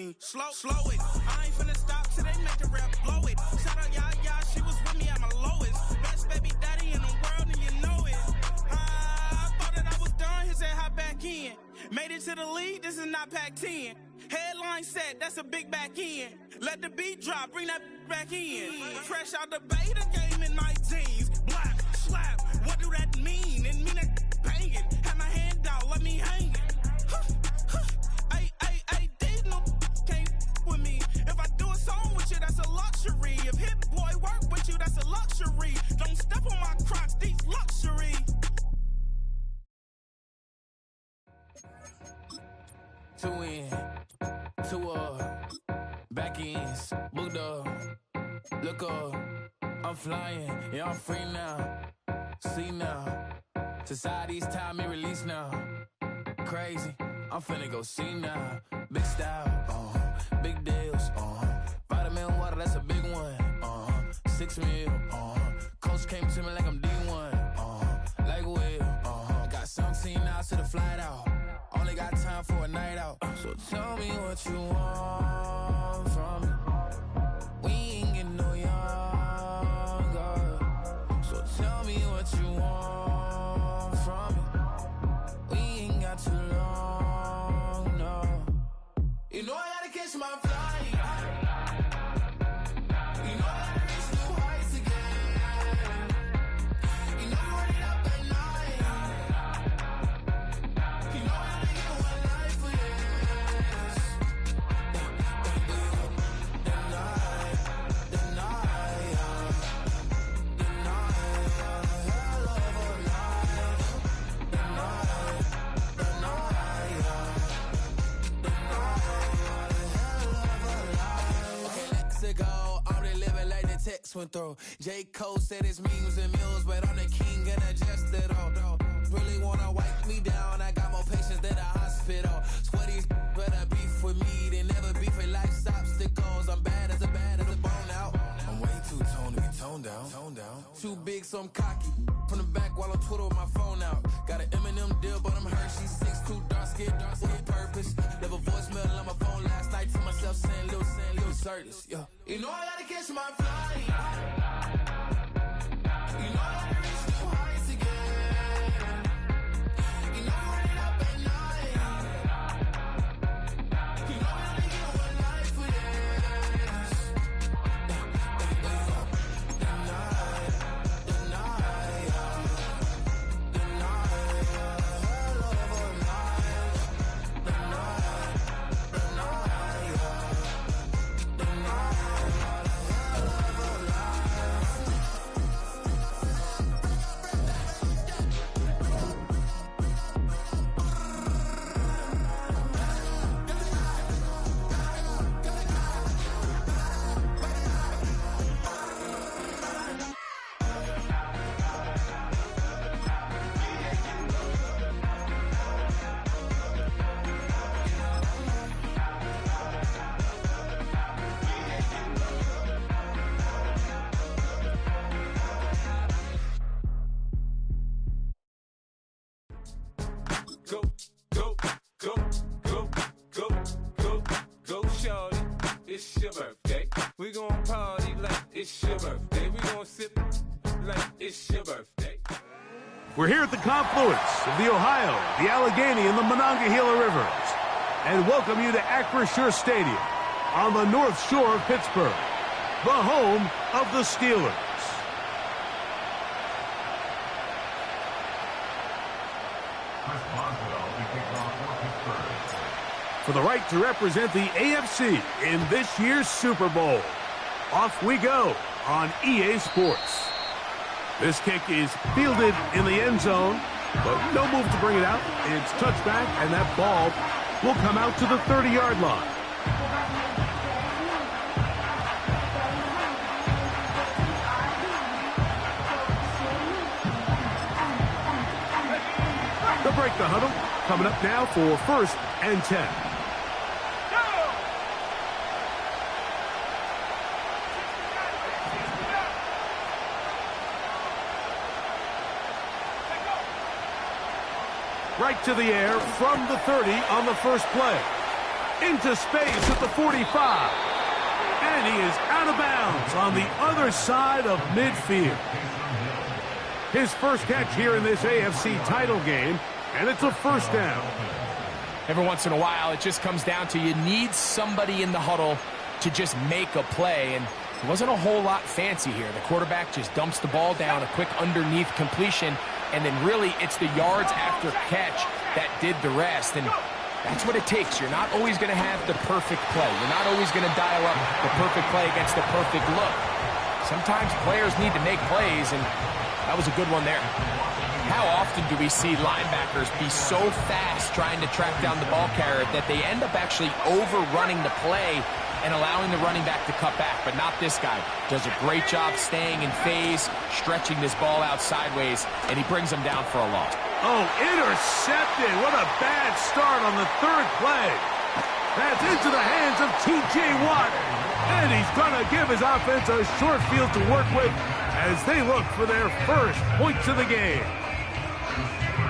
me. Slow it. I ain't finna stop till they make the rap blow it. Shout out, yeah, she was with me at my lowest. Best baby daddy in the world, and you know it. I thought that I was done, he said hop back in. Made it to the league, this is not Pac-10. Headline set, that's a big back end. Let the beat drop, bring that back in. Fresh out the beta game in my jeans. Black, slap, what do that mean? It mean that banging. Have my hand out, let me hang it. These no can't with me. If I do a song with you, that's a luxury. If Hit Boy work with you, that's a luxury. Don't step on my Crocs, these luxury. Two in, two back ends, booked up, look up, I'm flying, yeah, I'm free now, see now, society's time me release now, crazy, I'm finna go see now, big style, big deals, vitamin water, that's a big one, 6 mil, coach came to me like I'm D1, like Will, got 17 hours to the flight out. Only got time for a night out. So tell me what you want from me. We ain't getting no younger. So tell me what you want from me. We ain't got too long, no. You know I gotta catch my flight. You know I gotta reach new heights again. You know I'm running up at night. You know text went through. J. Cole said it's memes and mills, but I'm the king and I just it all. Really wanna wipe me down, I got more patience than a hospital. Sweaty better beef with me, they never beef with life's obstacles. I'm bad as a bone out. I'm way too toned to be toned down. Too big, so I'm cocky. From the back while I'm Twitter with my phone out. Got an Eminem deal, but I'm Hershey. 6'2", dark skin, with purpose. Never voicemail on my phone last night to myself saying little Curtis, yeah. You know I gotta catch my flight. You know I gotta reach new heights again. You know I'm running up at night. You know I only get one life for this. Go, shorty, it's your birthday. We gon' party like it's your birthday. We gon' sip like it's your birthday. We're here at the confluence of the Ohio, the Allegheny, and the Monongahela Rivers, and welcome you to Acrisure Stadium on the North Shore of Pittsburgh, the home of the Steelers. For the right to represent the AFC in this year's Super Bowl. Off we go on EA Sports. This kick is fielded in the end zone, but no move to bring it out. It's touchback, and that ball will come out to the 30-yard line. They'll break the huddle. Coming up now for 1st and 10. Right to the air from the 30 on the first play. Into space at the 45. And he is out of bounds on the other side of midfield. His first catch here in this AFC title game, and it's a first down. Every once in a while, it just comes down to you need somebody in the huddle to just make a play, and it wasn't a whole lot fancy here. The quarterback just dumps the ball down, a quick underneath completion, and then really it's the yards after catch that did the rest, and that's what it takes. You're not always going to have the perfect play. You're not always going to dial up the perfect play against the perfect look. Sometimes players need to make plays, and that was a good one there. How often do we see linebackers be so fast trying to track down the ball carrier that they end up actually overrunning the play and allowing the running back to cut back? But not this guy. Does a great job staying in phase, stretching this ball out sideways, and he brings him down for a loss. Oh, intercepted. What a bad start on the third play. That's into the hands of T.J. Watt. And he's going to give his offense a short field to work with as they look for their first points of the game.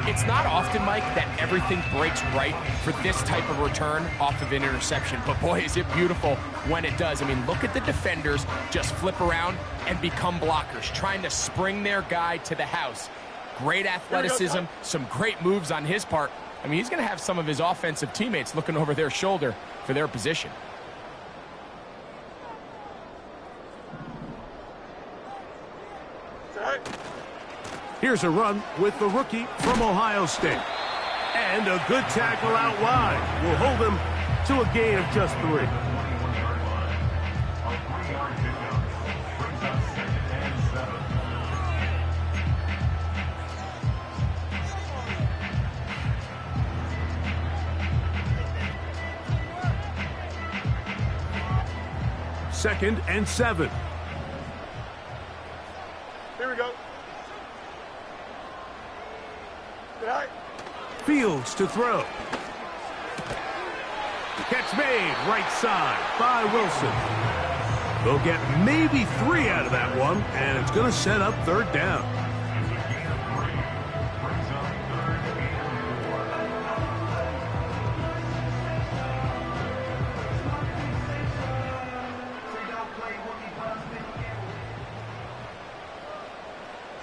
It's not often, Mike, that everything breaks right for this type of return off of an interception. But, boy, is it beautiful when it does. I mean, look at the defenders just flip around and become blockers, trying to spring their guy to the house. Great athleticism, some great moves on his part. I mean, he's going to have some of his offensive teammates looking over their shoulder for their position. Here's a run with the rookie from Ohio State. And a good tackle out wide will hold him to a gain of just 3. Second and 7. Here we go. Fields to throw. Catch made right side by Wilson. They'll get maybe 3 out of that one, and it's going to set up third down.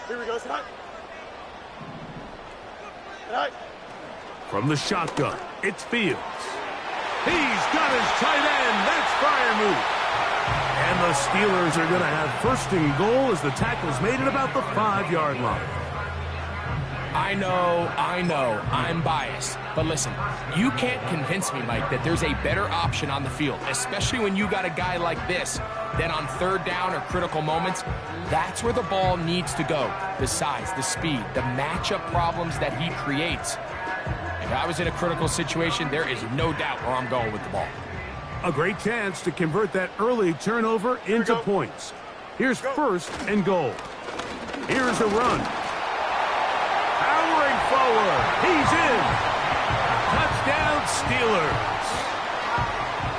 Here we go, son. From the shotgun, it's Fields. He's got his tight end. That's Freiermuth. And the Steelers are going to have first and goal as the tackle's made at about the 5-yard line. I know, I'm biased. But listen, you can't convince me, Mike, that there's a better option on the field, especially when you got a guy like this, then on third down or critical moments, that's where the ball needs to go. The size, the speed, the matchup problems that he creates. If I was in a critical situation, there is no doubt where I'm going with the ball. A great chance to convert that early turnover into points. Here's first and goal. Here's a run. Powering forward. He's in. Touchdown, Steelers.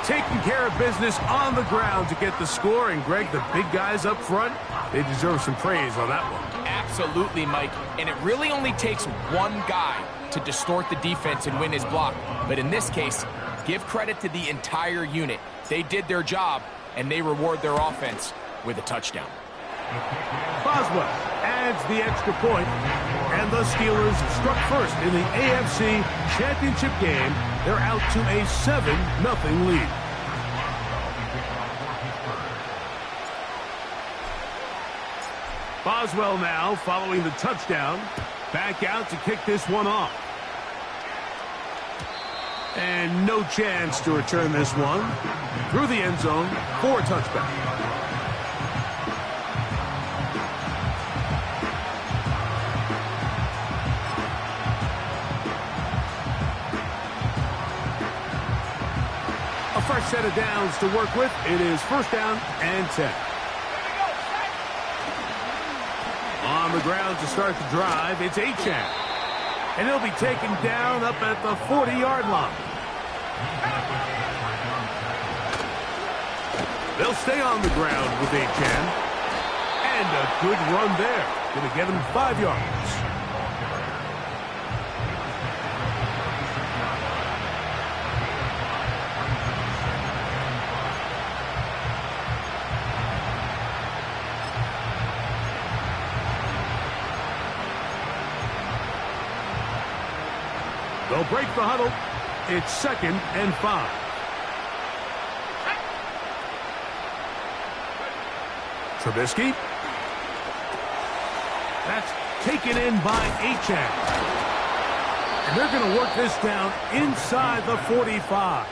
Taking care of business on the ground to get the score. And, Greg, the big guys up front, they deserve some praise on that one. Absolutely, Mike. And it really only takes one guy to distort the defense and win his block. But in this case, give credit to the entire unit. They did their job, and they reward their offense with a touchdown. Boswell adds the extra point, and the Steelers struck first in the AFC Championship game. They're out to a 7-0 lead. Boswell now following the touchdown. Back out to kick this one off. And no chance to return this one. Through the end zone for a touchback. A fresh set of downs to work with. It is first down and 10. On the ground to start the drive, it's Achane. And he'll be taken down up at the 40-yard line. They'll stay on the ground with Achane. And a good run there. Going to get him 5 yards. They'll break the huddle. It's 2nd and 5. Trubisky. That's taken in by Achane. And they're going to work this down inside the 45.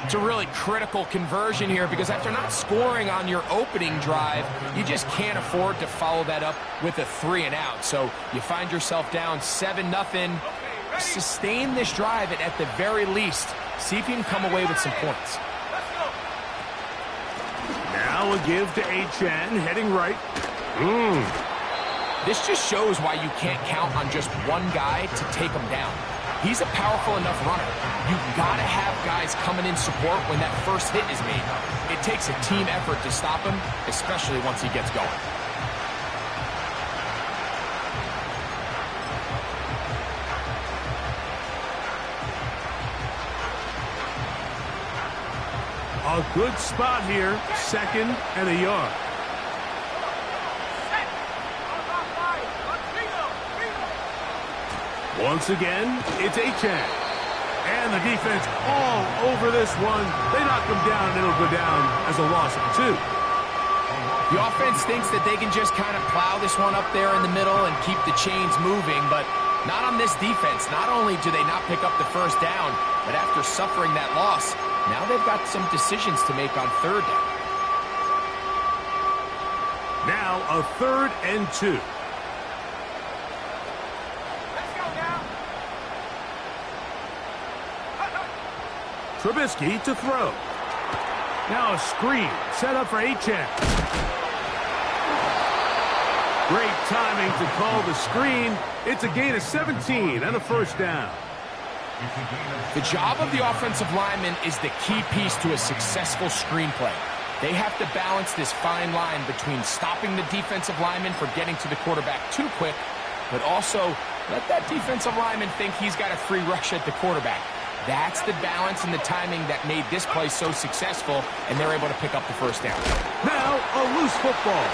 It's a really critical conversion here because after not scoring on your opening drive, you just can't afford to follow that up with a 3-and-out. So you find yourself down 7-0. Sustain this drive and at the very least, see if you can come away with some points. Now a give to Achane, heading right. This just shows why you can't count on just one guy to take him down. He's a powerful enough runner. You've got to have guys coming in support when that first hit is made. It takes a team effort to stop him, especially once he gets going. A good spot here, 2nd and a yard. Once again, it's Achane. And the defense all over this one. They knock him down, and it'll go down as a loss of 2. The offense thinks that they can just kind of plow this one up there in the middle and keep the chains moving, but not on this defense. Not only do they not pick up the first down, but after suffering that loss, now they've got some decisions to make on 3rd down. Now a 3rd and 2. Trubisky to throw. Now a screen set up for Achane. Great timing to call the screen. It's a gain of 17 and a 1st down. The job of the offensive lineman is the key piece to a successful screenplay. They have to balance this fine line between stopping the defensive lineman from getting to the quarterback too quick, but also let that defensive lineman think he's got a free rush at the quarterback. That's the balance and the timing that made this play so successful, and they're able to pick up the 1st down. Now a loose football.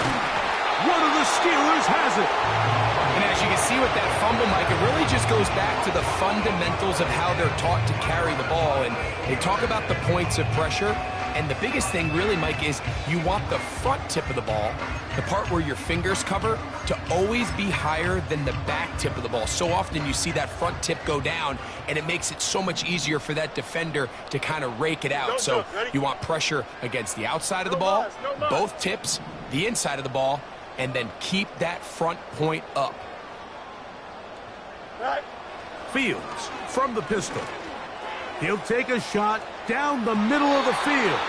One of the Steelers has it. And as you can see with that fumble, Mike, it really just goes back to the fundamentals of how they're taught to carry the ball. And they talk about the points of pressure. And the biggest thing really, Mike, is you want the front tip of the ball, the part where your fingers cover, to always be higher than the back tip of the ball. So often you see that front tip go down, and it makes it so much easier for that defender to kind of rake it out. So you want pressure against the outside of the ball, both tips, the inside of the ball, and then keep that front point up. Fields from the pistol. He'll take a shot down the middle of the field.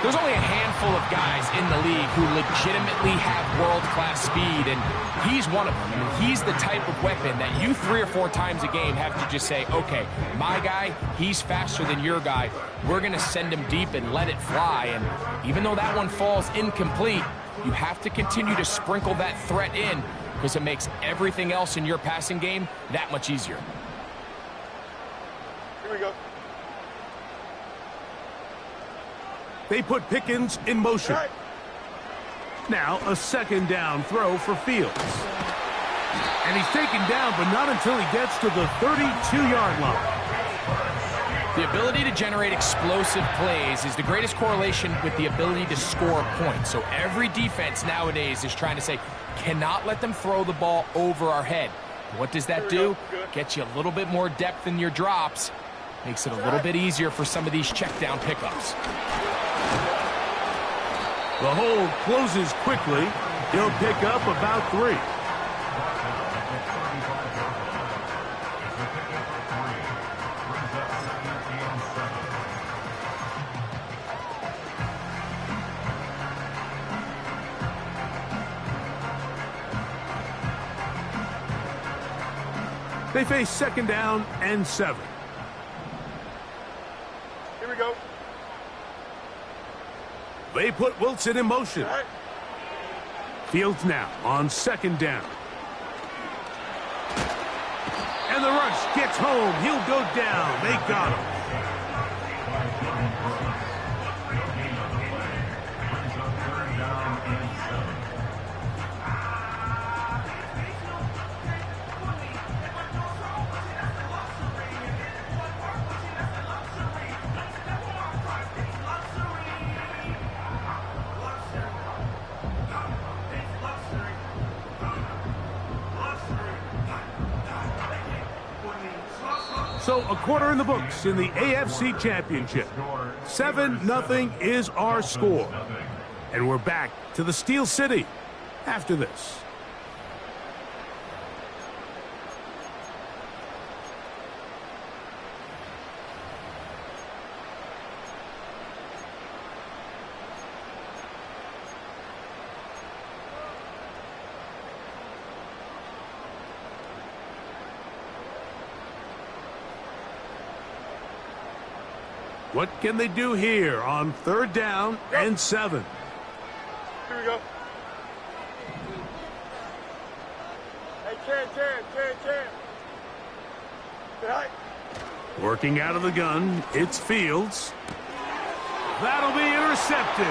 There's only a handful of guys in the league who legitimately have world-class speed, and he's one of them. I mean, he's the type of weapon that you 3 or 4 times a game have to just say, okay, my guy, he's faster than your guy. We're going to send him deep and let it fly. And even though that one falls incomplete, you have to continue to sprinkle that threat in because it makes everything else in your passing game that much easier. Here we go. They put Pickens in motion. Right. Now a 2nd down throw for Fields. And he's taken down, but not until he gets to the 32-yard line. The ability to generate explosive plays is the greatest correlation with the ability to score points. So every defense nowadays is trying to say, cannot let them throw the ball over our head. What does that do? Gets you a little bit more depth in your drops. Makes it a little bit easier for some of these check down pickups. The hole closes quickly. He'll pick up about 3. They face 2nd down and 7. Here we go. They put Wilson in motion. All right. Fields now on 2nd down. And the rush gets home. He'll go down. They got him. So a quarter in the books in the AFC Championship. 7-0 is our score. And we're back to the Steel City after this. What can they do here on 3rd down and 7? Here we go. Hey, Chan. Say hi. Working out of the gun, it's Fields. That'll be intercepted.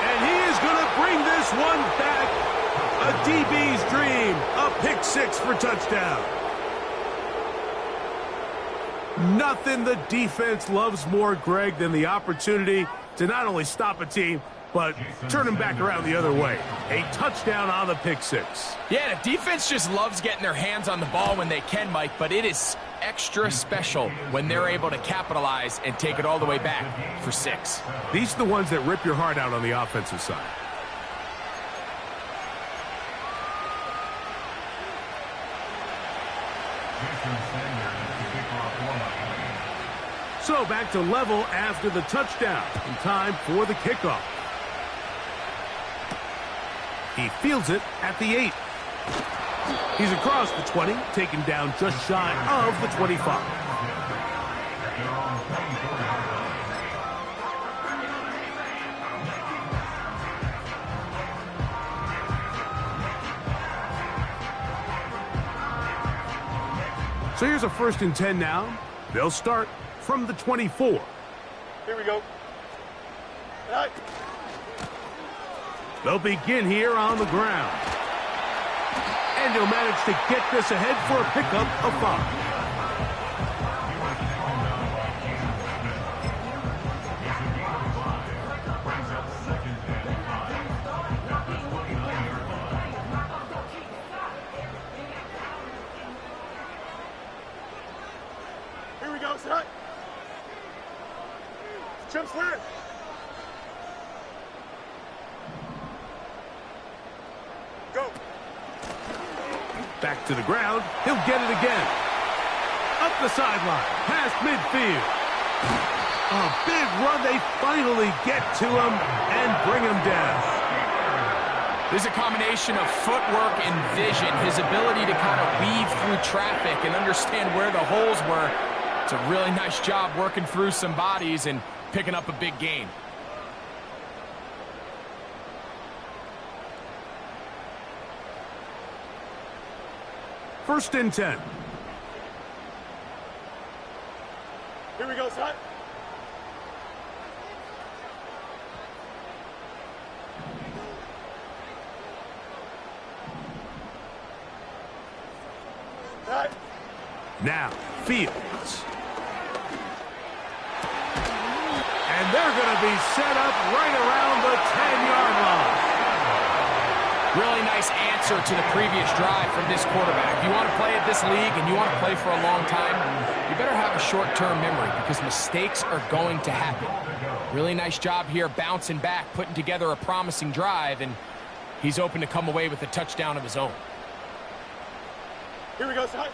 And he is going to bring this one back. A DB's dream. A pick 6 for touchdown. Nothing the defense loves more, Greg, than the opportunity to not only stop a team, but turn them back around the other way. A touchdown on the pick 6. Yeah, the defense just loves getting their hands on the ball when they can, Mike, but it is extra special when they're able to capitalize and take it all the way back for 6. These are the ones that rip your heart out on the offensive side. So back to level after the touchdown. In time for the kickoff. He fields it at the 8. He's across the 20, taken down just shy of the 25. So here's a 1st and 10 now. They'll start from the 24. Here we go. Say hi. They'll begin here on the ground. And he'll manage to get this ahead for a pickup of 5. Here we go. Say hi. Chip slant. Go. Back to the ground. He'll get it again. Up the sideline. Past midfield. A big run. They finally get to him and bring him down. There's a combination of footwork and vision, his ability to kind of weave through traffic and understand where the holes were. It's a really nice job working through some bodies and picking up a big gain. First and 10. Here we go, son. Right. Now, Fields. And they're going to be set up right around the 10-yard line. Really nice answer to the previous drive from this quarterback. You want to play at this league and you want to play for a long time, you better have a short-term memory because mistakes are going to happen. Really nice job here bouncing back, putting together a promising drive, and he's open to come away with a touchdown of his own. Here we go, son.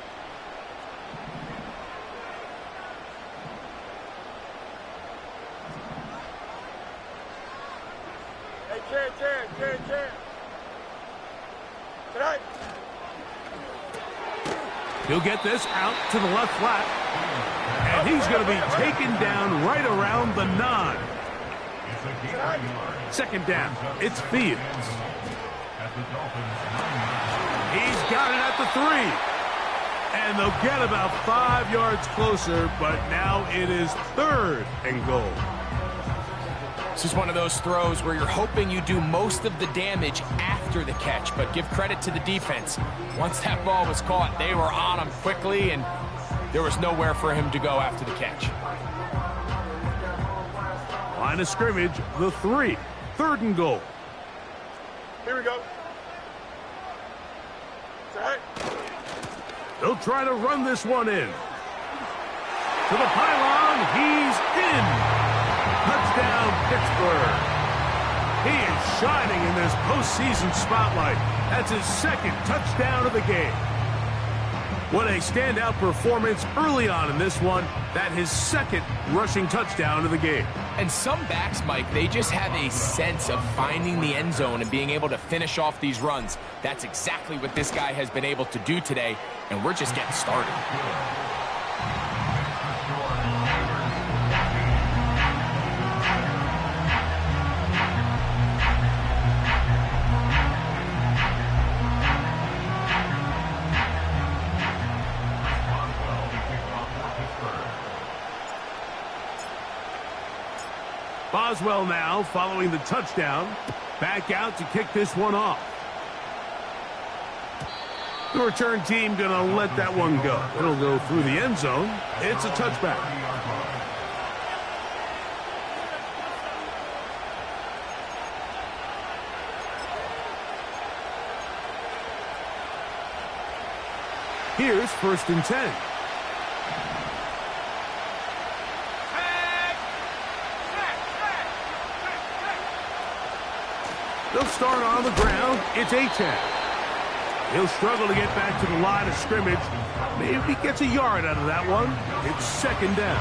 Hey, Chan. Tonight. He'll get this out to the left flat. And he's going to be taken down right around the 9. Second down. It's Fields. He's got it at the 3. And they'll get about 5 yards closer, but now it is 3rd and goal. This is one of those throws where you're hoping you do most of the damage after the catch, but give credit to the defense. Once that ball was caught, they were on him quickly, and there was nowhere for him to go after the catch. Line of scrimmage, the 3. 3rd and goal. Here we go. Set. They'll try to run this one in. To the pylon, he's in. Touchdown, Pittsburgh. He is shining in this postseason spotlight. That's his second touchdown of the game. What a standout performance early on in this one. That his second rushing touchdown of the game. And some backs, Mike, they just have a sense of finding the end zone and being able to finish off these runs. That's exactly what this guy has been able to do today, and we're just getting started. Boswell now following the touchdown. Back out to kick this one off. The return team going to let that one go. It'll go through the end zone. It's a touchback. Here's 1st and 10. They'll start on the ground. It's Achane. He'll struggle to get back to the line of scrimmage. Maybe he gets a yard out of that one. It's 2nd down.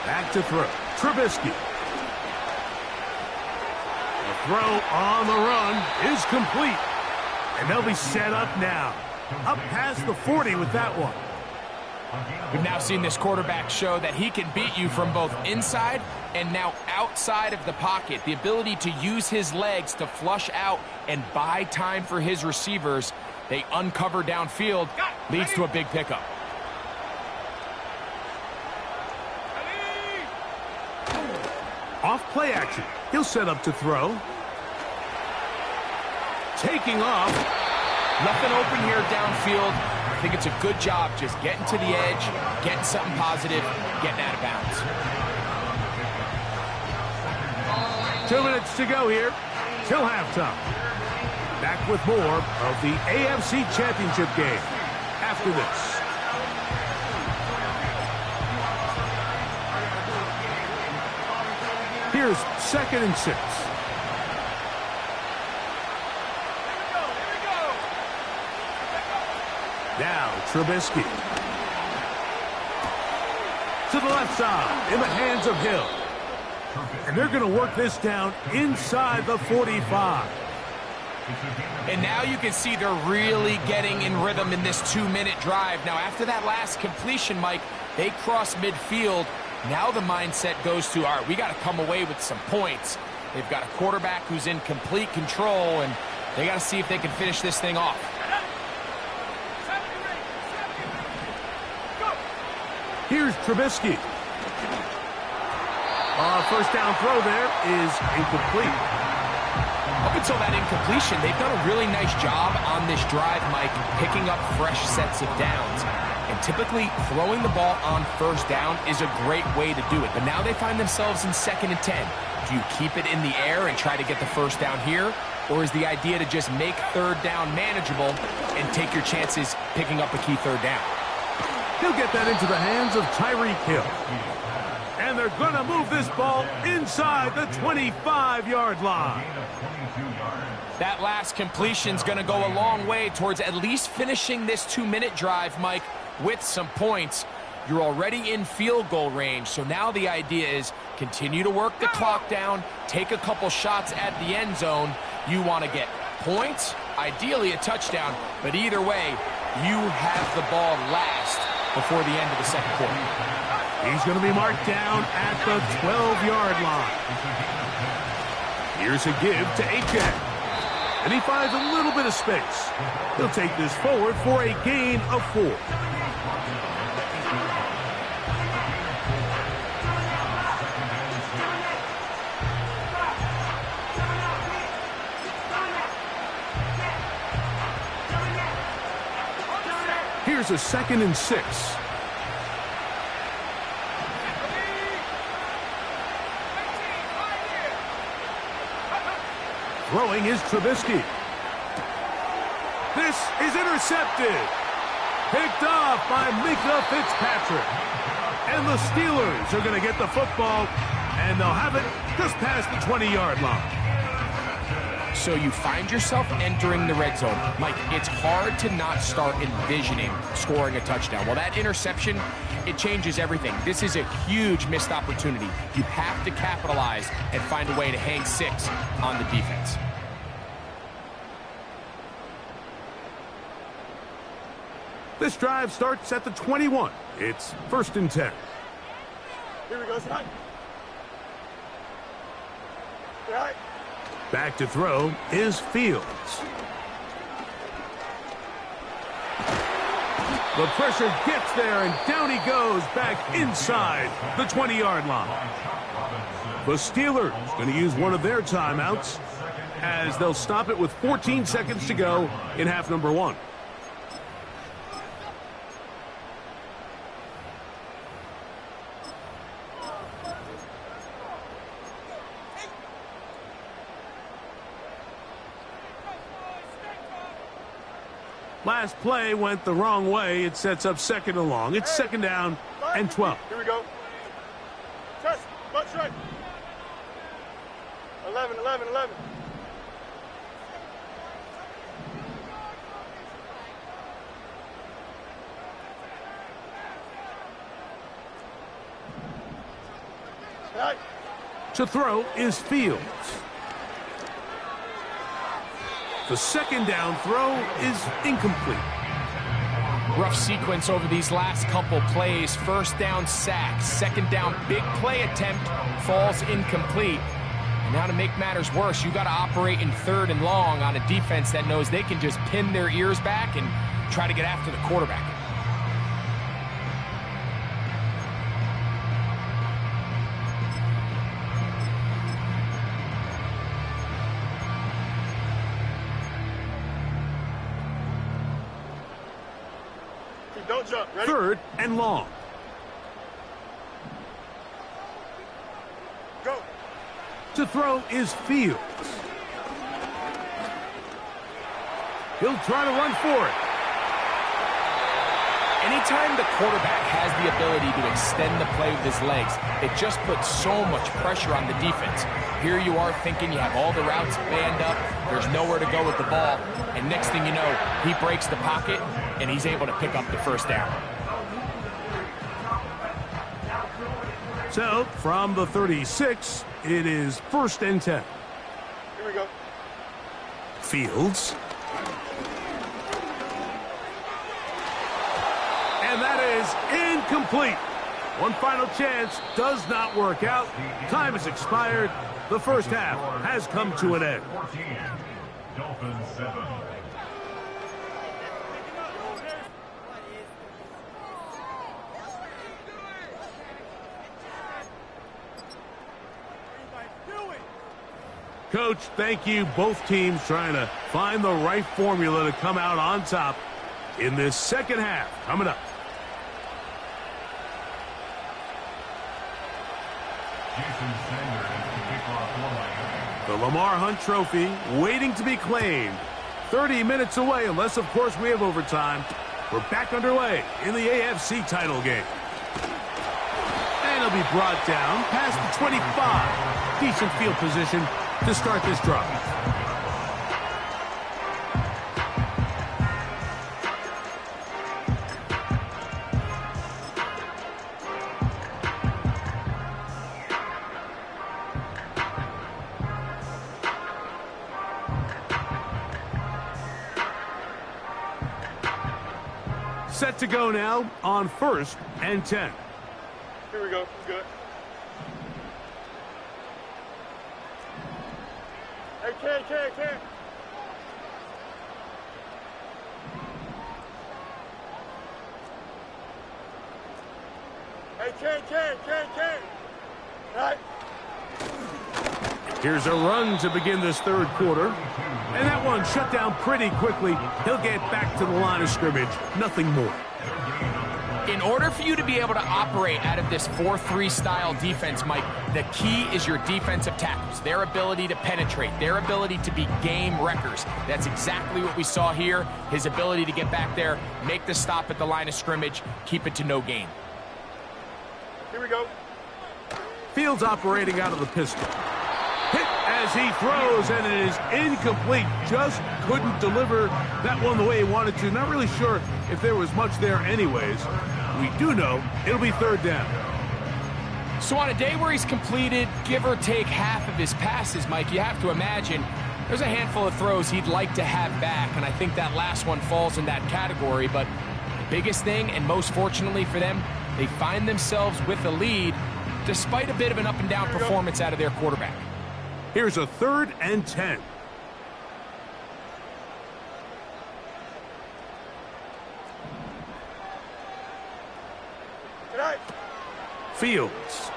Back to throw. Trubisky. Throw on the run is complete. And they'll be set up now. Up past the 40 with that one. We've now seen this quarterback show that he can beat you from both inside and now outside of the pocket. The ability to use his legs to flush out and buy time for his receivers. They uncover downfield, leads to a big pickup. Off play action. He'll set up to throw. Taking off. Nothing open here downfield. I think it's a good job just getting to the edge, getting something positive, getting out of bounds. 2 minutes to go here till halftime. Back with more of the AFC Championship game after this. Here's 2nd and 6. Now Trubisky. To the left side in the hands of Hill. And they're going to work this down inside the 45. And now you can see they're really getting in rhythm in this 2-minute drive. Now after that last completion, Mike, they cross midfield. Now the mindset goes to, all right, we got to come away with some points. They've got a quarterback who's in complete control, and they got to see if they can finish this thing off. Here's Trubisky. First down throw there is incomplete. Up until that incompletion, they've done a really nice job on this drive, Mike, picking up fresh sets of downs. And typically, throwing the ball on 1st down is a great way to do it. But now they find themselves in 2nd and 10. Do you keep it in the air and try to get the 1st down here? Or is the idea to just make 3rd down manageable and take your chances picking up a key 3rd down? He'll get that into the hands of Tyreek Hill. And they're going to move this ball inside the 25-yard line. That last completion's going to go a long way towards at least finishing this 2-minute drive, Mike, with some points. You're already in field goal range, so now the idea is continue to work the clock down, take a couple shots at the end zone. You want to get points, ideally a touchdown, but either way, you have the ball last before the end of the 2nd quarter. He's going to be marked down at the 12-yard line. Here's a give to Achane. And he finds a little bit of space. He'll take this forward for a gain of 4. Here's a 2nd and 6. Throwing is Trubisky. This is intercepted. Picked off by Minkah Fitzpatrick. And the Steelers are going to get the football, and they'll have it just past the 20-yard line. So you find yourself entering the red zone. Mike, it's hard to not start envisioning scoring a touchdown. Well, that interception, it changes everything. This is a huge missed opportunity. You have to capitalize and find a way to hang 6 on the defense. This drive starts at the 21. It's 1st and 10. Here we go, son. All right. Back to throw is Fields. The pressure gets there, and down he goes back inside the 20-yard line. The Steelers going to use one of their timeouts as they'll stop it with 14 seconds to go in half number 1. Last play went the wrong way. It sets up 2nd and long. It's 2nd down and 12. Here we go. Test. Butt right. 11. Right. To throw is Fields. The 2nd down throw is incomplete. Rough sequence over these last couple plays. 1st down sack, 2nd down big play attempt falls incomplete. And now to make matters worse, you got to operate in 3rd and long on a defense that knows they can just pin their ears back and try to get after the quarterback. Don't jump. Ready? 3rd and long. Go. To throw is Fields. He'll try to run for it. Anytime the quarterback has the ability to extend the play with his legs, it just puts so much pressure on the defense. Here you are thinking you have all the routes banned up, there's nowhere to go with the ball, and next thing you know, he breaks the pocket, and he's able to pick up the 1st down. So, from the 36, it is 1st and 10. Here we go. Fields. And that is incomplete. One final chance does not work out. Time has expired. The 1st half has come to an end. 14, Dolphins 7. Coach, thank you. Both teams trying to find the right formula to come out on top in this 2nd half. Coming up. Jason Sanders, the kickoff line. The Lamar Hunt Trophy waiting to be claimed. 30 minutes away, unless, of course, we have overtime. We're back underway in the AFC title game. And it'll be brought down past the 25. Decent field position to start this drive. Set to go now on 1st and 10. Here we go. Good. Hey, Ken. Hey, Ken. Right. Here's a run to begin this 3rd quarter. And that one shut down pretty quickly. He'll get back to the line of scrimmage. Nothing more. In order for you to be able to operate out of this 4-3 style defense, Mike, the key is your defensive tackles, their ability to penetrate, their ability to be game wreckers. That's exactly what we saw here, his ability to get back there, make the stop at the line of scrimmage, keep it to no gain. Here we go. Fields operating out of the pistol. Hit as he throws, and it is incomplete. Just couldn't deliver that one the way he wanted to. Not really sure if there was much there anyways. We do know it'll be third down. So on a day where he's completed, give or take half of his passes, Mike, you have to imagine there's a handful of throws he'd like to have back, and I think that last one falls in that category. But the biggest thing, and most fortunately for them, they find themselves with a lead despite a bit of an up-and-down performance out of their quarterback. Here's a 3rd and 10. Good night. Fields.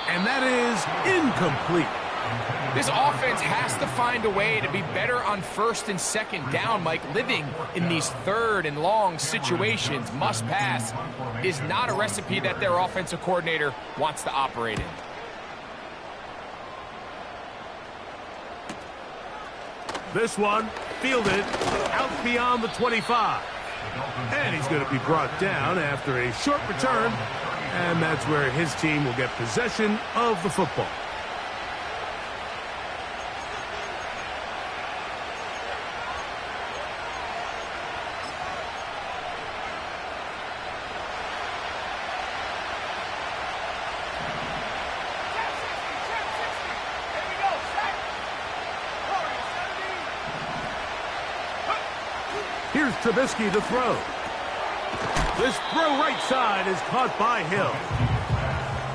And that is incomplete. This offense has to find a way to be better on 1st and 2nd down, Mike. Living in these 3rd and long situations, must pass, is not a recipe that their offensive coordinator wants to operate in. This one fielded out beyond the 25. And he's going to be brought down after a short return. And that's where his team will get possession of the football. Here's Trubisky to throw. This throw right side is caught by Hill.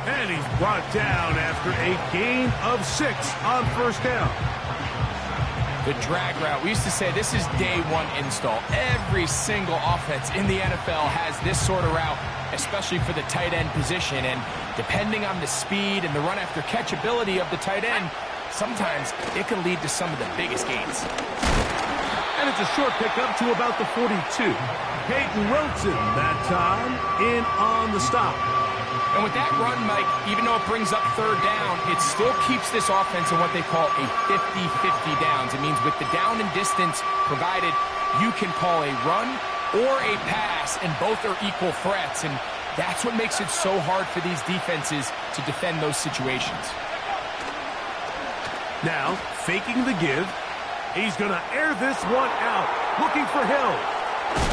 And he's brought down after a gain of 6 on 1st down. The drag route, we used to say this is day 1 install. Every single offense in the NFL has this sort of route, especially for the tight end position. And depending on the speed and the run after catch ability of the tight end, sometimes it can lead to some of the biggest gains. And it's a short pickup to about the 42. Peyton Wilson that time in on the stop. And with that run, Mike, even though it brings up 3rd down, it still keeps this offense in what they call a 50-50 downs. It means with the down and distance provided, you can call a run or a pass, and both are equal threats. And that's what makes it so hard for these defenses to defend those situations. Now, faking the give. He's going to air this one out, looking for Hill.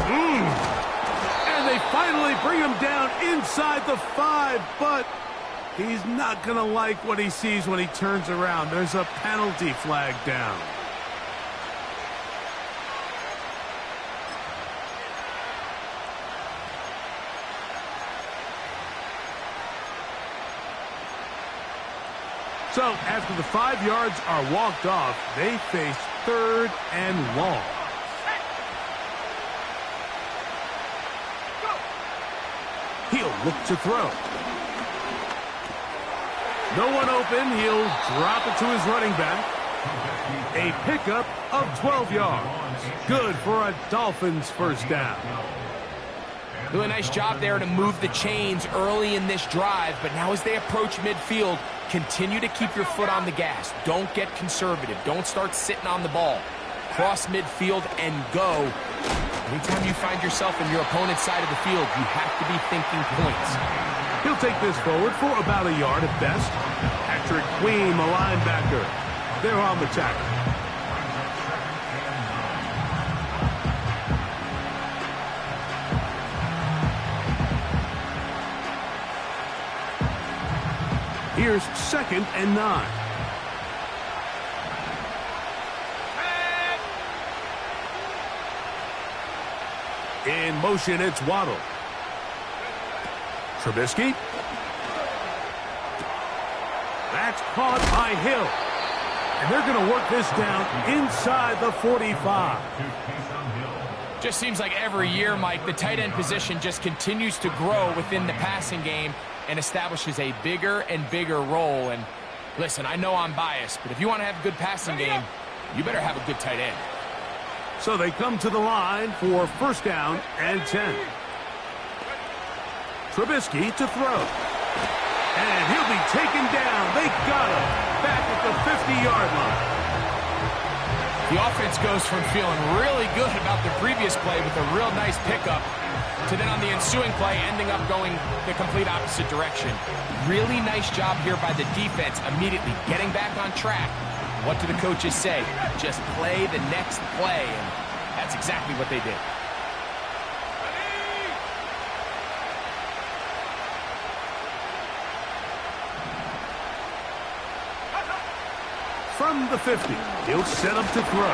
And they finally bring him down inside the 5, but he's not going to like what he sees when he turns around. There's a penalty flag down. So, after the 5 yards are walked off, they face 3rd and long. He'll look to throw. No one open. He'll drop it to his running back. A pickup of 12 yards. Good for a Dolphins 1st down. Really nice job there to move the chains early in this drive, but now as they approach midfield, continue to keep your foot on the gas. Don't get conservative. Don't start sitting on the ball. Cross midfield and go. Anytime you find yourself in your opponent's side of the field, you have to be thinking points. He'll take this forward for about a yard at best. Patrick Queen, the linebacker. They're on the tackle. Here's 2nd and 9. In motion, it's Waddle. Trubisky. That's caught by Hill. And they're going to work this down inside the 45. Just seems like every year, Mike, the tight end position just continues to grow within the passing game and establishes a bigger and bigger role. And listen, I know I'm biased, but if you want to have a good passing game, you better have a good tight end. So they come to the line for 1st down and 10. Trubisky to throw. And he'll be taken down. They got him back at the 50-yard line. The offense goes from feeling really good about the previous play with a real nice pickup to then on the ensuing play ending up going the complete opposite direction. Really nice job here by the defense immediately getting back on track. What do the coaches say? Just play the next play, and that's exactly what they did. From the 50, he'll set up to throw.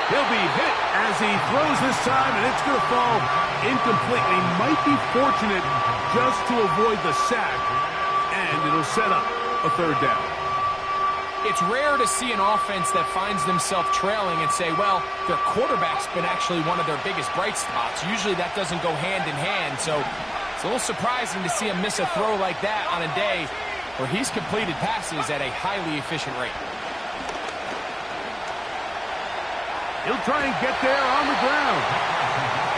He'll be hit as he throws this time, and it's going to fall incomplete. He might be fortunate just to avoid the sack, and it'll set up a third down. It's rare to see an offense that finds themselves trailing and say, well, their quarterback's been actually one of their biggest bright spots. Usually that doesn't go hand in hand, so it's a little surprising to see him miss a throw like that on a day where he's completed passes at a highly efficient rate. He'll try and get there on the ground.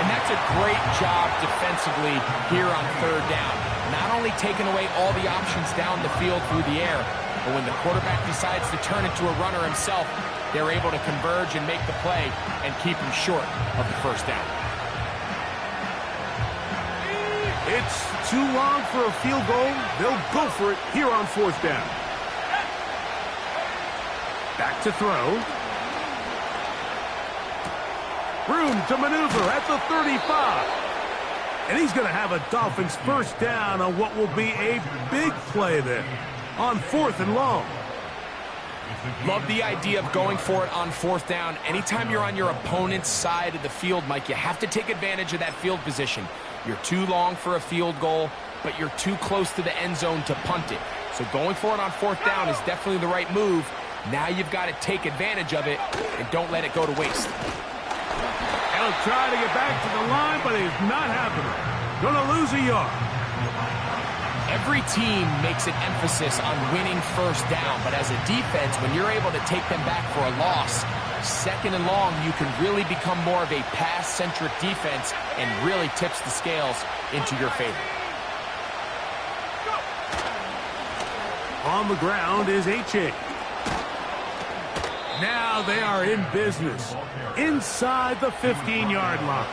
And that's a great job defensively here on third down. Not only taking away all the options down the field through the air, but when the quarterback decides to turn into a runner himself, they're able to converge and make the play and keep him short of the first down. It's too long for a field goal. They'll go for it here on fourth down. Back to throw. Room to maneuver at the 35. And he's going to have a Dolphins first down on what will be a big play there on fourth and long. Love the idea of going for it on fourth down. Anytime you're on your opponent's side of the field, Mike, you have to take advantage of that field position. You're too long for a field goal, but you're too close to the end zone to punt it. So going for it on fourth down is definitely the right move. Now you've got to take advantage of it and don't let it go to waste. He'll try to get back to the line, but it's not happening. Gonna lose a yard. Every team makes an emphasis on winning first down, but as a defense, when you're able to take them back for a loss, second and long, you can really become more of a pass-centric defense and really tips the scales into your favor. On the ground is H.A. Now they are in business inside the 15-yard line.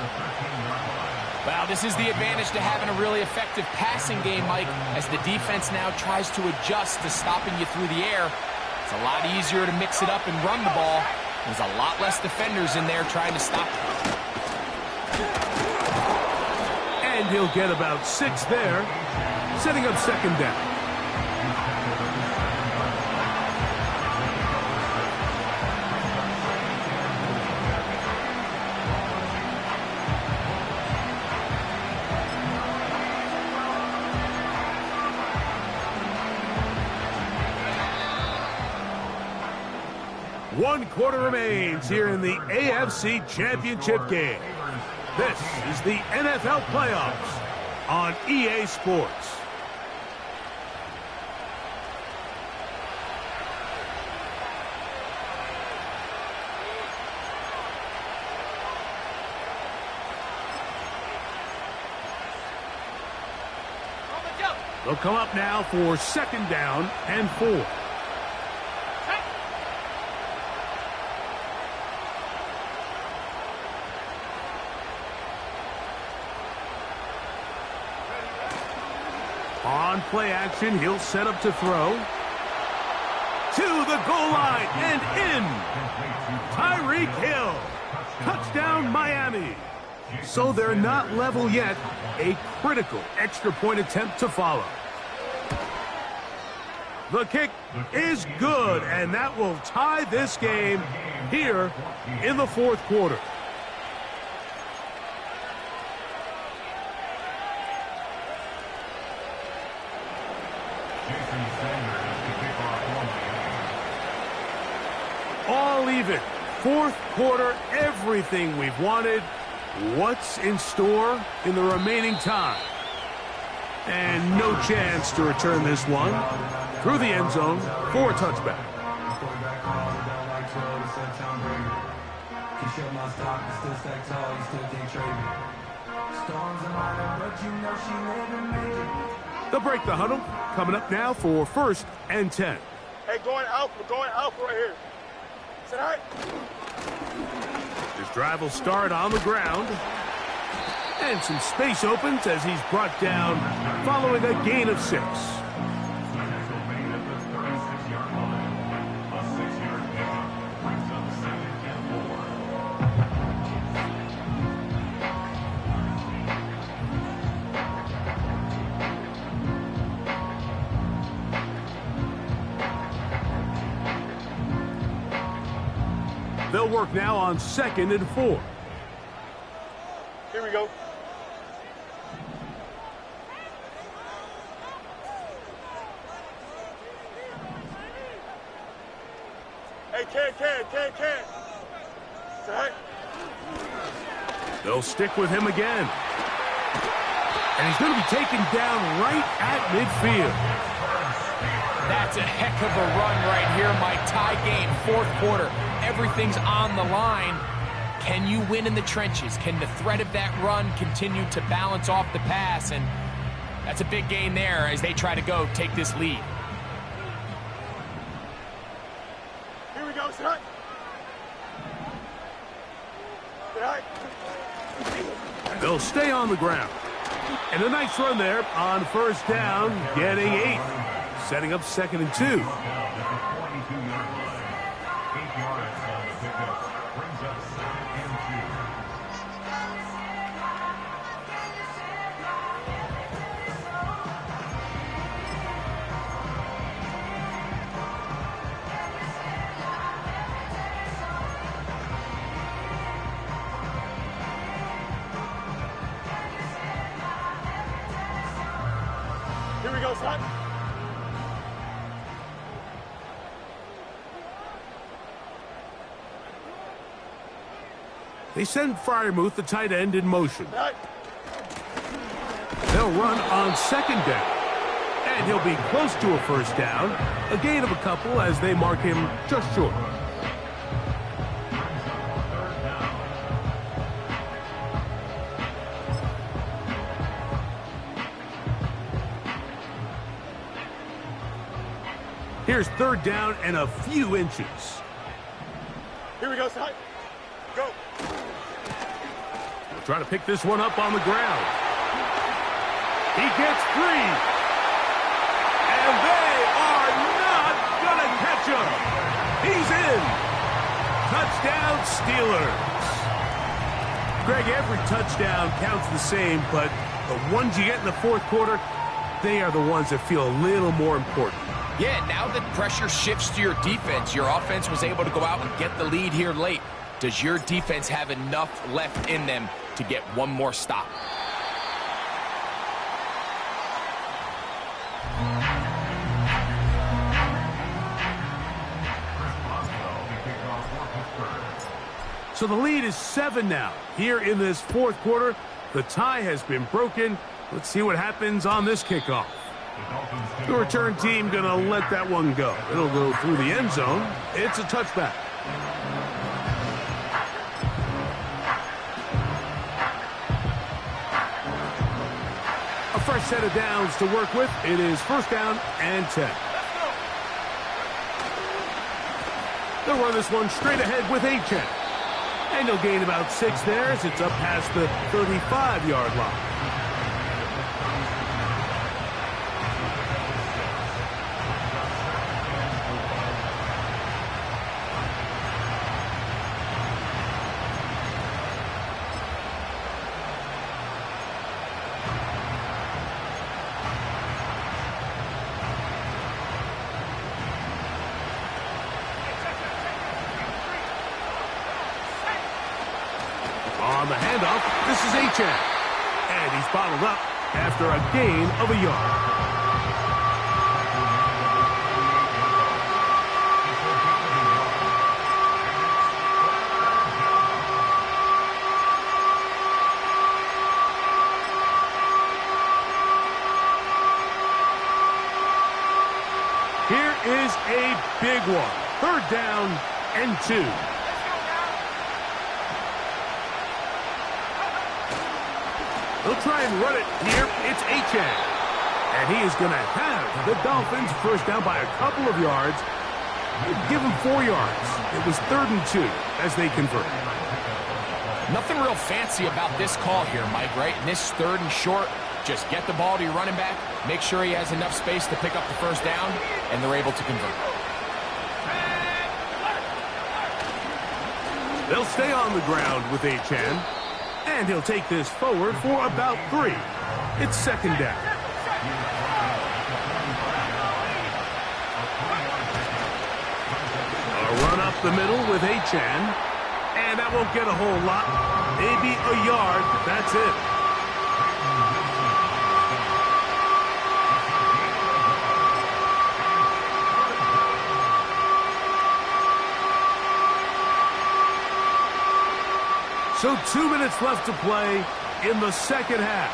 Well, this is the advantage to having a really effective passing game, Mike, as the defense now tries to adjust to stopping you through the air. It's a lot easier to mix it up and run the ball. There's a lot less defenders in there trying to stop it. And he'll get about 6 there, setting up second down. One quarter remains here in the AFC Championship game. This is the NFL Playoffs on EA Sports. They'll come up now for second down and 4. On play action, he'll set up to throw. To the goal line and in. Tyreek Hill. Touchdown, Miami. So they're not level yet. A critical extra point attempt to follow. The kick is good, and that will tie this game here in the fourth quarter. All even. Fourth quarter, everything we've wanted. What's in store in the remaining time? And no chance to return this one through the end zone for a touchback. They'll break the huddle. Coming up now for 1st and 10. Hey, going alpha right here. Say hi. His drive will start on the ground. And some space opens as he's brought down following a gain of 6. They'll work now on 2nd and 4. Here we go. Hey, can. Say hi. They'll stick with him again. And he's going to be taken down right at midfield. That's a heck of a run right here, Mike. Tie game, 4th quarter. Everything's on the line. Can you win in the trenches? Can the threat of that run continue to balance off the pass? And that's a big gain there as they try to take this lead. Here we go, say hi. Say hi. They'll stay on the ground. And a nice run there on 1st down, getting 8. Setting up 2nd and 2. Here we go, son. They send Freiermuth, the tight end, in motion. Right. They'll run on 2nd down. And he'll be close to a 1st down. A gain of a couple as they mark him just short. Here's 3rd down and a few inches. Here we go, son. Go. Trying to pick this one up on the ground. He gets 3. And they are not going to catch him. He's in. Touchdown, Steelers. Greg, every touchdown counts the same, but the ones you get in the 4th quarter, they are the ones that feel a little more important. Yeah, now that pressure shifts to your defense, your offense was able to go out and get the lead here late. Does your defense have enough left in them to get one more stop? So the lead is 7 now. Here in this 4th quarter, the tie has been broken. Let's see what happens on this kickoff. The return team going to let that one go. It'll go through the end zone. It's a touchback. A fresh set of downs to work with. It is 1st down and 10. They'll run this one straight ahead with Achane. And he'll gain about 6 there as it's up past the 35-yard line. On the handoff, this is Achane. And he's bottled up after a gain of a yard. Here is a big one. 3rd down and 2. They'll try and run it here. It's Achane. And he is going to have the Dolphins first down by a couple of yards. Give them 4 yards. It was 3rd and 2 as they convert. Nothing real fancy about this call here, Mike, right? In this 3rd and short, just get the ball to your running back, make sure he has enough space to pick up the first down, and they're able to convert. They'll stay on the ground with Achane, and he'll take this forward for about 3. It's 2nd down. A run up the middle with Achane, and that won't get a whole lot. Maybe a yard. That's it. So 2 minutes left to play in the second half.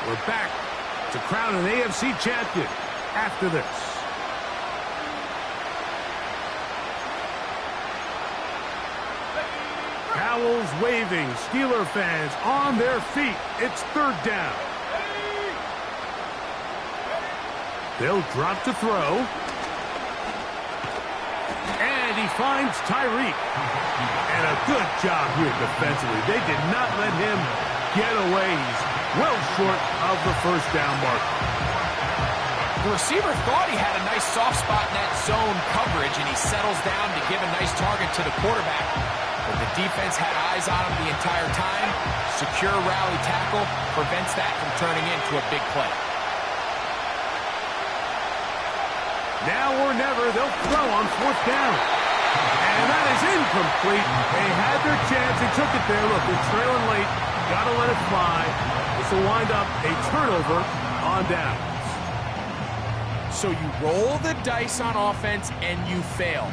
We're back to crown an AFC champion after this. Towels waving, Steeler fans on their feet. It's 3rd down. They'll drop to throw. And he finds Tyreek. And a good job here defensively. They did not let him get away. He's well short of the first down mark. The receiver thought he had a nice soft spot in that zone coverage, and he settles down to give a nice target to the quarterback. But the defense had eyes on him the entire time. Secure rally tackle prevents that from turning into a big play. Now or never, they'll throw on 4th down. And that is incomplete. They had their chance. They took it there. Look, they're trailing late. Got to let it fly. This will wind up a turnover on downs. So you roll the dice on offense and you fail.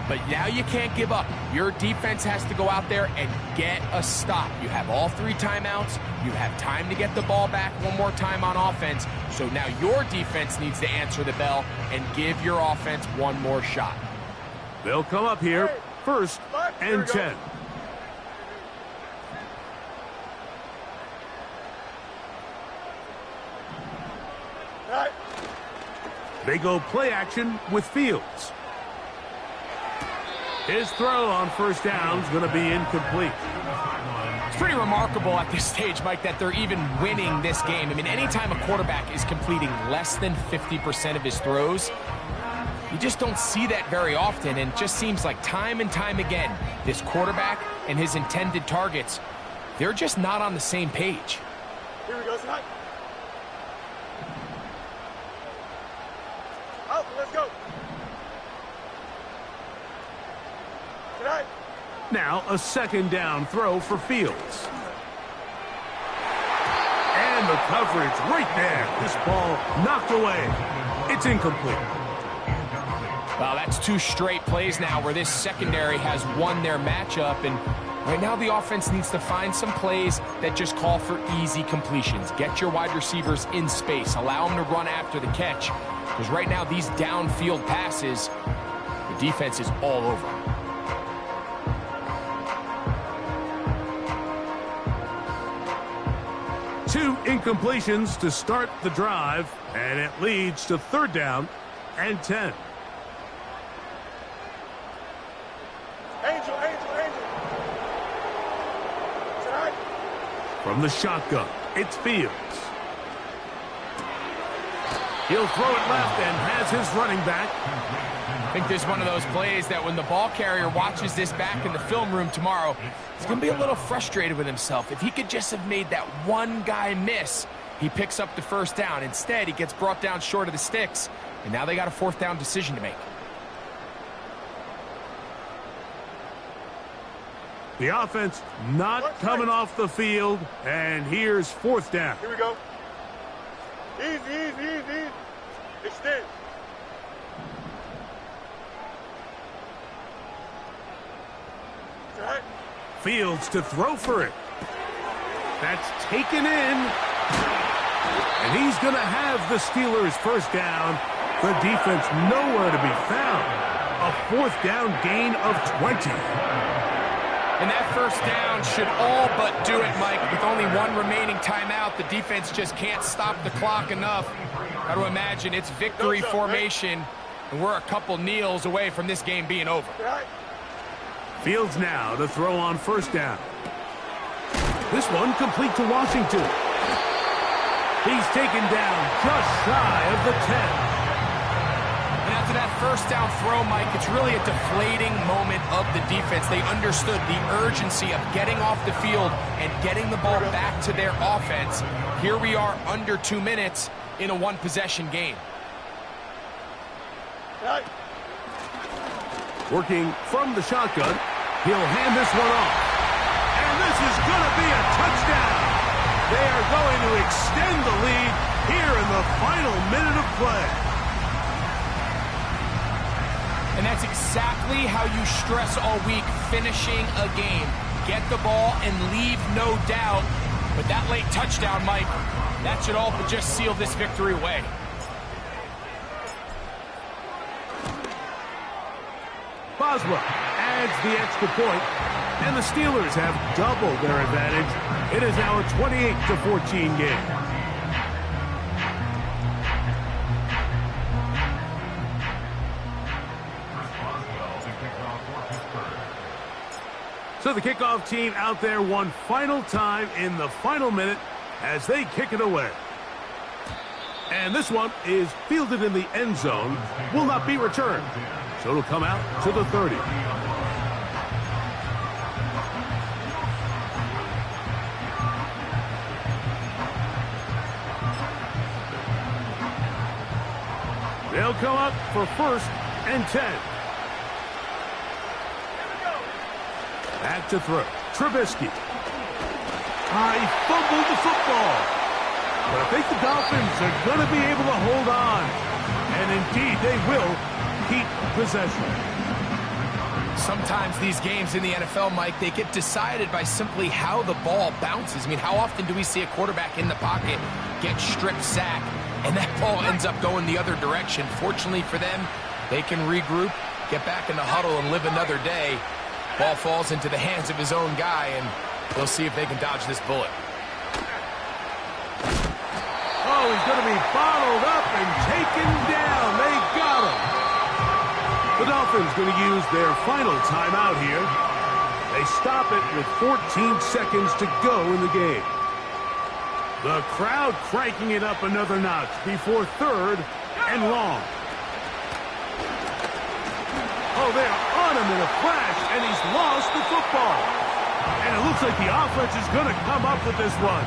But now you can't give up. Your defense has to go out there and get a stop. You have all 3 timeouts. You have time to get the ball back one more time on offense. So now your defense needs to answer the bell and give your offense one more shot. They'll come up here, 1st and 10. They go play action with Fields. His throw on 1st down is going to be incomplete. It's pretty remarkable at this stage, Mike, that they're even winning this game. I mean, anytime a quarterback is completing less than 50% of his throws, you just don't see that very often, and it just seems like time and time again, this quarterback and his intended targets, they're just not on the same page. Here we go, tonight. Out, let's go. Tonight. Now a 2nd down throw for Fields. And the coverage right there. This ball knocked away. It's incomplete. Well, that's 2 straight plays now where this secondary has won their matchup, and right now the offense needs to find some plays that just call for easy completions. Get your wide receivers in space. Allow them to run after the catch, because right now these downfield passes, the defense is all over them. Two incompletions to start the drive, and it leads to 3rd down and 10. Angel. Tonight. From the shotgun, it's Fields. He'll throw it left and has his running back. I think this is one of those plays that when the ball carrier watches this back in the film room tomorrow, he's going to be a little frustrated with himself. If he could just have made that one guy miss, he picks up the first down. Instead, he gets brought down short of the sticks, and now they got a 4th down decision to make. The offense not coming off the field, and here's 4th down. Here we go. Easy. Extend. Tonight. Fields to throw for it. That's taken in. And he's going to have the Steelers' first down. The defense nowhere to be found. A 4th down gain of 20. And that first down should all but do it, Mike. With only one remaining timeout, the defense just can't stop the clock enough. Got to imagine it's victory formation, and we're a couple kneels away from this game being over. Fields now to throw on first down. This one complete to Washington. He's taken down just shy of the 10. And after that first down throw, Mike, it's really a deflating moment of the defense. They understood the urgency of getting off the field and getting the ball back to their offense. Here we are under 2 minutes in a one-possession game. Working from the shotgun, he'll hand this one off. And this is going to be a touchdown. They are going to extend the lead here in the final minute of play. And that's exactly how you stress all week, finishing a game. Get the ball and leave no doubt. But that late touchdown, Mike, that should all but just seal this victory away. Boswell adds the extra point, and the Steelers have doubled their advantage. It is now a 28-14 game. So the kickoff team out there one final time in the final minute as they kick it away. And this one is fielded in the end zone, will not be returned. So it'll come out to the 30. They'll come up for first and 10. Back to throw. Trubisky. He fumbled the football. But I think the Dolphins are going to be able to hold on. And indeed, they will keep possession. Sometimes these games in the NFL, Mike, they get decided by simply how the ball bounces. I mean, how often do we see a quarterback in the pocket get strip sacked, and that ball ends up going the other direction? Fortunately for them, they can regroup, get back in the huddle, and live another day. Ball falls into the hands of his own guy, and they'll see if they can dodge this bullet. Oh, he's going to be bottled up and taken down. They got him. The Dolphins going to use their final timeout here. They stop it with 14 seconds to go in the game. The crowd cranking it up another notch before third and long. Oh, they are on him in a flash, and he's lost the football. And it looks like the offense is going to come up with this one.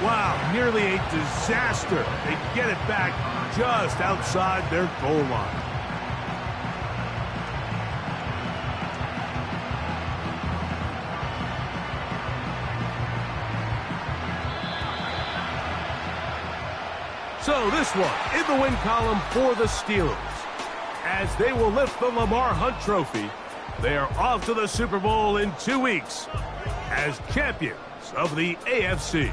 Wow, nearly a disaster. They get it back just outside their goal line. So this one in the win column for the Steelers. As they will lift the Lamar Hunt Trophy, they are off to the Super Bowl in 2 weeks as champions of the AFC.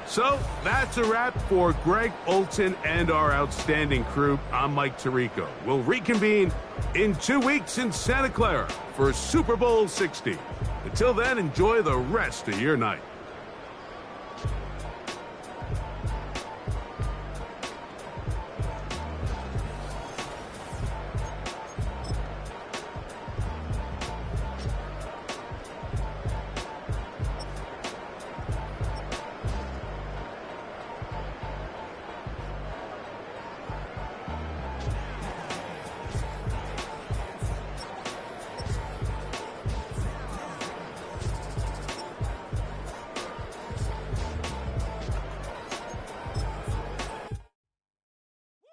So that's a wrap for Greg Olsen and our outstanding crew. I'm Mike Tirico. We'll reconvene in 2 weeks in Santa Clara for Super Bowl 60. Until then, enjoy the rest of your night.